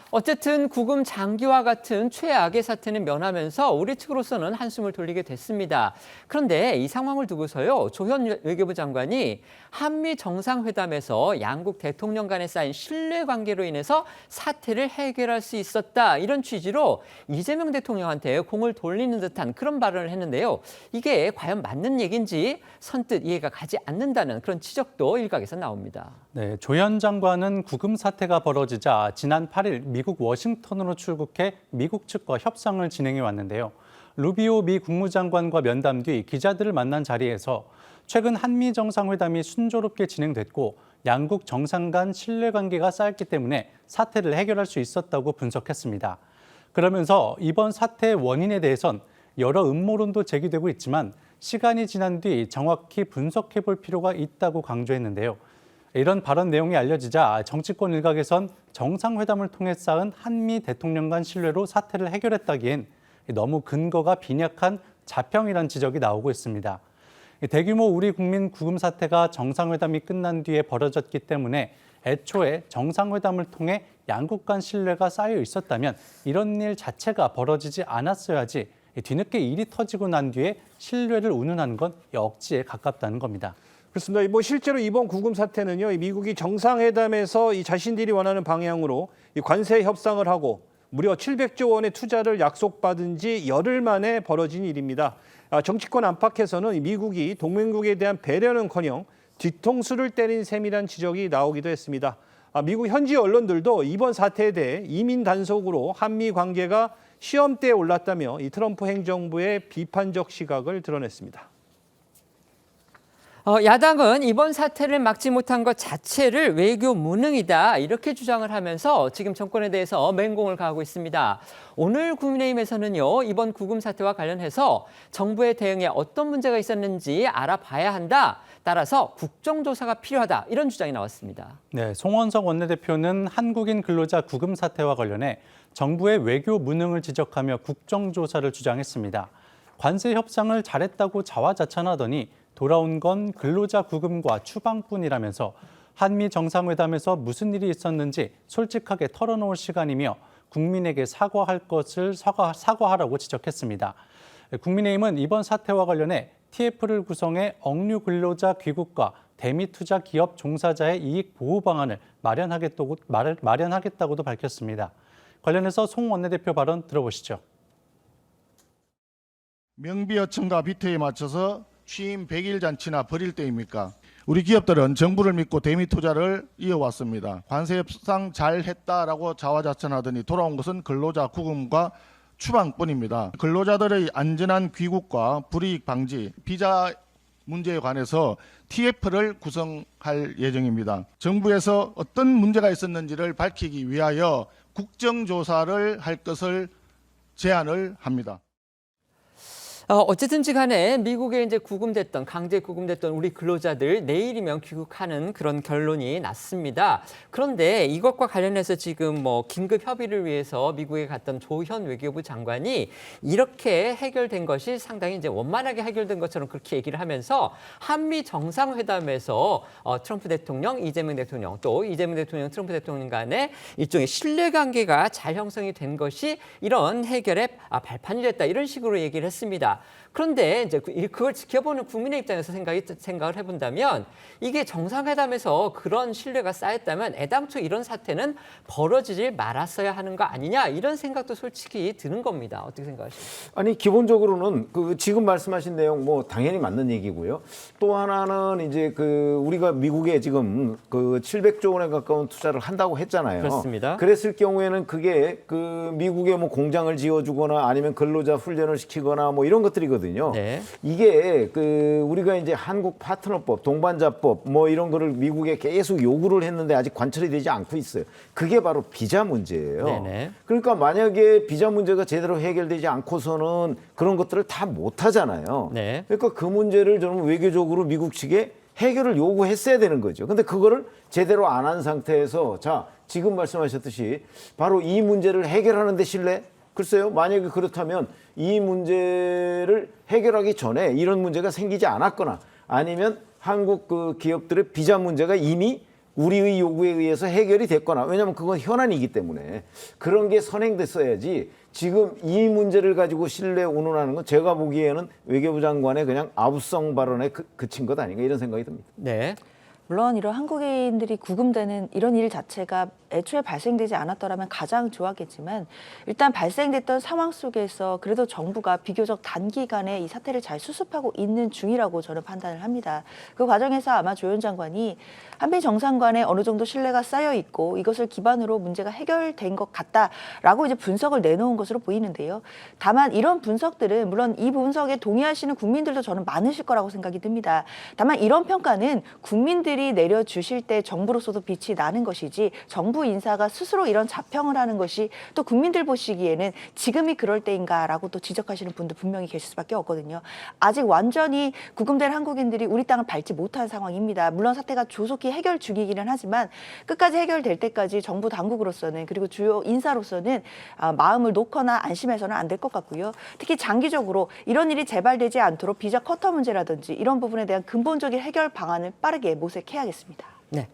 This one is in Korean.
어쨌든 구금 장기와 같은 최악의 사태는 면하면서 우리 측으로서는 한숨을 돌리게 됐습니다. 그런데 이 상황을 두고서요, 조현 외교부 장관이 한미 정상회담에서 양국 대통령 간에 쌓인 신뢰관계로 인해서 사태를 해결할 수 있었다, 이런 취지로 이재명 대통령한테 공을 돌리는 듯한 그런 발언을 했는데요. 이게 과연 맞는 얘기인지 선뜻 이해가 가지 않는다는 그런 지적도 일각에서 나옵니다. 네, 조현 장관은 구금 사태가 벌어지자 지난 8일 미국 워싱턴으로 출국해 미국 측과 협상을 진행해 왔는데요. 루비오 미 국무장관과 면담 뒤 기자들을 만난 자리에서 최근 한미 정상회담이 순조롭게 진행됐고 양국 정상 간 신뢰관계가 쌓였기 때문에 사태를 해결할 수 있었다고 분석했습니다. 그러면서 이번 사태의 원인에 대해선 여러 음모론도 제기되고 있지만 시간이 지난 뒤 정확히 분석해 볼 필요가 있다고 강조했는데요. 이런 발언 내용이 알려지자 정치권 일각에선 정상회담을 통해 쌓은 한미 대통령 간 신뢰로 사태를 해결했다기엔 너무 근거가 빈약한 자평이란 지적이 나오고 있습니다. 대규모 우리 국민 구금 사태가 정상회담이 끝난 뒤에 벌어졌기 때문에 애초에 정상회담을 통해 양국 간 신뢰가 쌓여 있었다면 이런 일 자체가 벌어지지 않았어야지 뒤늦게 일이 터지고 난 뒤에 신뢰를 운운하는 건 억지에 가깝다는 겁니다. 그렇습니다. 뭐 실제로 이번 구금 사태는요, 미국이 정상회담에서 이 자신들이 원하는 방향으로 이 관세 협상을 하고 무려 700조 원의 투자를 약속받은 지 열흘 만에 벌어진 일입니다. 정치권 안팎에서는 미국이 동맹국에 대한 배려는커녕 뒤통수를 때린 셈이란 지적이 나오기도 했습니다. 미국 현지 언론들도 이번 사태에 대해 이민 단속으로 한미 관계가 시험대에 올랐다며 이 트럼프 행정부의 비판적 시각을 드러냈습니다. 야당은 이번 사태를 막지 못한 것 자체를 외교 무능이다, 이렇게 주장을 하면서 지금 정권에 대해서 맹공을 가하고 있습니다. 오늘 국민의힘에서는요, 이번 구금 사태와 관련해서 정부의 대응에 어떤 문제가 있었는지 알아봐야 한다, 따라서 국정조사가 필요하다, 이런 주장이 나왔습니다. 네, 송원석 원내대표는 한국인 근로자 구금 사태와 관련해 정부의 외교 무능을 지적하며 국정조사를 주장했습니다. 관세 협상을 잘했다고 자화자찬하더니 돌아온 건 근로자 구금과 추방뿐이라면서 한미 정상회담에서 무슨 일이 있었는지 솔직하게 털어놓을 시간이며 국민에게 사과할 것을 사과하라고 지적했습니다. 국민의힘은 이번 사태와 관련해 TF를 구성해 억류 근로자 귀국과 대미투자 기업 종사자의 이익 보호 방안을 마련하겠다고도 밝혔습니다. 관련해서 송 원내대표 발언 들어보시죠. 명비어천과 비트에 맞춰서 취임 100일 잔치나 벌일 때입니까? 우리 기업들은 정부를 믿고 대미 투자를 이어왔습니다. 관세 협상 잘했다라고 자화자찬하더니 돌아온 것은 근로자 구금과 추방뿐입니다. 근로자들의 안전한 귀국과 불이익 방지, 비자 문제에 관해서 TF를 구성할 예정입니다. 정부에서 어떤 문제가 있었는지를 밝히기 위하여 국정조사를 할 것을 제안을 합니다. 어쨌든지 간에 미국에 이제 구금됐던, 강제 구금됐던 우리 근로자들 내일이면 귀국하는 그런 결론이 났습니다. 그런데 이것과 관련해서 지금 뭐 긴급 협의를 위해서 미국에 갔던 조현 외교부 장관이 이렇게 해결된 것이 상당히 이제 원만하게 해결된 것처럼 그렇게 얘기를 하면서 한미 정상회담에서 트럼프 대통령, 이재명 대통령, 또 이재명 대통령, 트럼프 대통령 간에 일종의 신뢰관계가 잘 형성이 된 것이 이런 해결의 발판이 됐다, 이런 식으로 얘기를 했습니다. 그런데 이제 그걸 지켜보는 국민의 입장에서 생각을 해본다면 이게 정상회담에서 그런 신뢰가 쌓였다면 애당초 이런 사태는 벌어지질 말았어야 하는 거 아니냐, 이런 생각도 솔직히 드는 겁니다. 어떻게 생각하십니까? 아니, 기본적으로는 지금 말씀하신 내용 뭐 당연히 맞는 얘기고요. 또 하나는 이제 우리가 미국에 지금 700조 원에 가까운 투자를 한다고 했잖아요. 그렇습니다. 그랬을 경우에는 그게 미국에 뭐 공장을 지어주거나 아니면 근로자 훈련을 시키거나 뭐 이런 것들이거든요. 네. 이게 우리가 이제 한국 파트너법, 동반자법 뭐 이런 거를 미국에 계속 요구를 했는데 아직 관철이 되지 않고 있어요. 그게 바로 비자 문제예요. 네네. 그러니까 만약에 비자 문제가 제대로 해결되지 않고서는 그런 것들을 다 못 하잖아요. 네. 그러니까 그 문제를 저는 외교적으로 미국 측에 해결을 요구했어야 되는 거죠. 근데 그거를 제대로 안 한 상태에서 자, 지금 말씀하셨듯이 바로 이 문제를 해결하는 데 신뢰? 글쎄요, 만약에 그렇다면 이 문제를 해결하기 전에 이런 문제가 생기지 않았거나 아니면 한국 기업들의 비자 문제가 이미 우리의 요구에 의해서 해결이 됐거나 왜냐하면 그건 현안이기 때문에 그런 게 선행됐어야지 지금 이 문제를 가지고 신뢰 운운하는 건 제가 보기에는 외교부 장관의 그냥 아부성 발언에 그친 것 아닌가 이런 생각이 듭니다. 네. 물론 이런 한국인들이 구금되는 이런 일 자체가 애초에 발생되지 않았더라면 가장 좋았겠지만 일단 발생됐던 상황 속에서 그래도 정부가 비교적 단기간에 이 사태를 잘 수습하고 있는 중이라고 저는 판단을 합니다. 그 과정에서 아마 조현 장관이 한미 정상 간에 어느 정도 신뢰가 쌓여 있고 이것을 기반으로 문제가 해결된 것 같다라고 이제 분석을 내놓은 것으로 보이는데요. 다만 이런 분석들은 물론 이 분석에 동의하시는 국민들도 저는 많으실 거라고 생각이 듭니다. 다만 이런 평가는 국민들이 내려주실 때 정부로서도 빛이 나는 것이지 정부 인사가 스스로 이런 자평을 하는 것이 또 국민들 보시기에는 지금이 그럴 때인가라고 또 지적하시는 분도 분명히 계실 수밖에 없거든요. 아직 완전히 구금된 한국인들이 우리 땅을 밟지 못한 상황입니다. 물론 사태가 조속히 해결 중이기는 하지만 끝까지 해결될 때까지 정부 당국으로서는 그리고 주요 인사로서는 마음을 놓거나 안심해서는 안 될 것 같고요. 특히 장기적으로 이런 일이 재발되지 않도록 비자 커터 문제라든지 이런 부분에 대한 근본적인 해결 방안을 빠르게 모색해야겠습니다. 네.